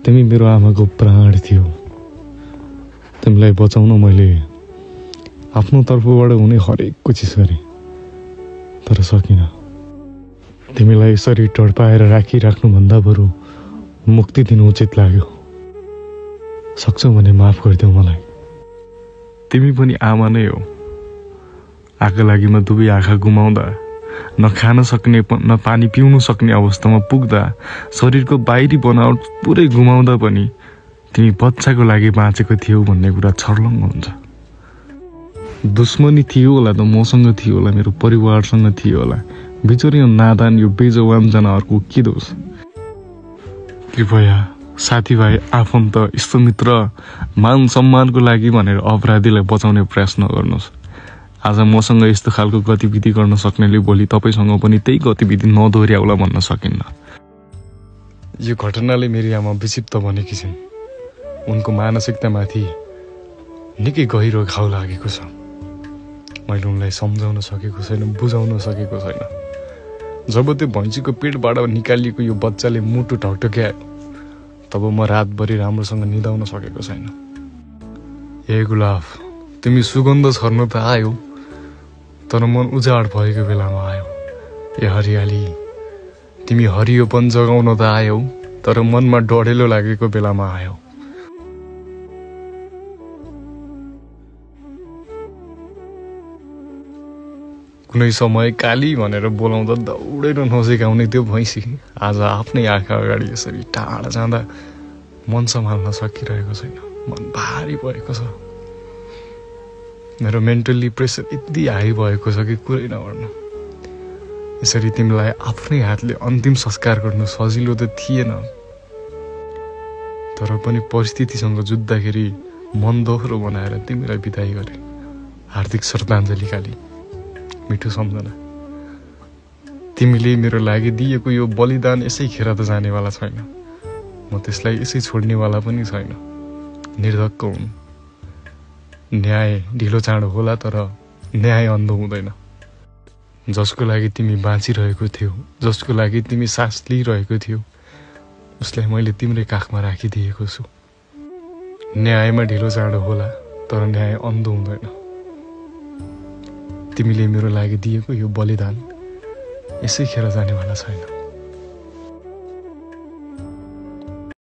तिमी मेरो आमाको प्राण थियौ। तिमीलाई बचाउन मैले आफ्नो तर्फबाट हुने हरेक कोसिस गरेँ, तर सकिनँ। तिमीलाई यसरी टड्पाएर राखिराख्नुभन्दा बरु मुक्ति दिनु उचित लाग्यो। सक्छौ भने माफ गरिदेऊ मलाई। तिमी पनि आमा नै हो। आँखा लागिमा दुवै आँखा गुमाउँदा, न खान सक्ने न पानी पिउन सक्ने अवस्थामा पुग्दा, शरीरको बाहिरी बनावट पुरै गुमाउँदा पनि तिमी बच्चाको लागि बाँचेको थियौ भन्ने कुरा छर्लङ्ग हुन्छ। दुश्मनी थियो होला त मसँग थियो होला, मेरो परिवारसँग थियो होला। बिचरी नादान यो बेजवान जनावरको के दोष? कृपया साथीभाइ, आफन्त, इष्टमित्र, मान सम्मानको लागि भनेर अपराधीलाई बचाउने प्रयास नगर्नुहोस्। आज मसँग यस्तो खालको गतिविधि गर्न सक्नेले भोलि तपाईँसँग पनि त्यही गतिविधि नदोहोर्याउला भन्न सकिन्न। यो घटनाले मेरी आमा विक्षिप्त बनेकी छिन्। उनको मानसिकतामाथि निकै गहिरो घाउ लागेको छ। मैले उनलाई सम्झाउन सकेको छैन, बुझाउन सकेको छैन। जब त्यो भैँसीको पेटबाट निकालिएको यो बच्चाले मुटु ढकढक्यायो, तब म रातभरि राम्रोसँग निदाउन सकेको छैन। ए गुलाब, तिमी सुगन्ध छर्न त आयो, तर मन उजाड भएको बेलामा आयो। ए हरियाली, तिमी हरियोपन जगाउन त आयौ, तर मनमा डढेलो लागेको बेलामा आयौ। कुनै समय काली भनेर बोलाउँदा दौडेर नजिकाउने त्यो भैँसी आज आफ्नै आँखा अगाडि यसरी टाढा जाँदा मन सम्हाल्न सकिरहेको छैन। मन भारी भएको छ। मेरो मेन्टल्ली प्रेसर यति हाई भएको छ कि कुरै नगर्नु। यसरी तिमीलाई आफ्नै हातले अन्तिम संस्कार गर्नु सजिलो त थिएन, तर पनि परिस्थितिसँग जुझ्दाखेरि मन दोहोरो बनाएर तिमीलाई बिदाई गरे। हार्दिक श्रद्धाञ्जली काली, मिठो सम्झना। तिमीले मेरो लागि दिएको यो बलिदान यसै खेर त जानेवाला छैन। म त्यसलाई यसै छोड्नेवाला पनि छैन। निर्धक्क हुन्। न्याय ढिलो चाँडो होला, तर न्याय अन्धो हुँदैन। जसको लागि तिमी बाँचिरहेको थियौ, जसको लागि तिमी सास लिइरहेको थियौ, उसलाई मैले तिम्रै काखमा राखिदिएको छु। न्यायमा ढिलो चाँडो होला, तर न्याय अन्धो हुँदैन। तिमीले मेरो लागि दिएको यो बलिदान यसै खेर जानेवाला छैन।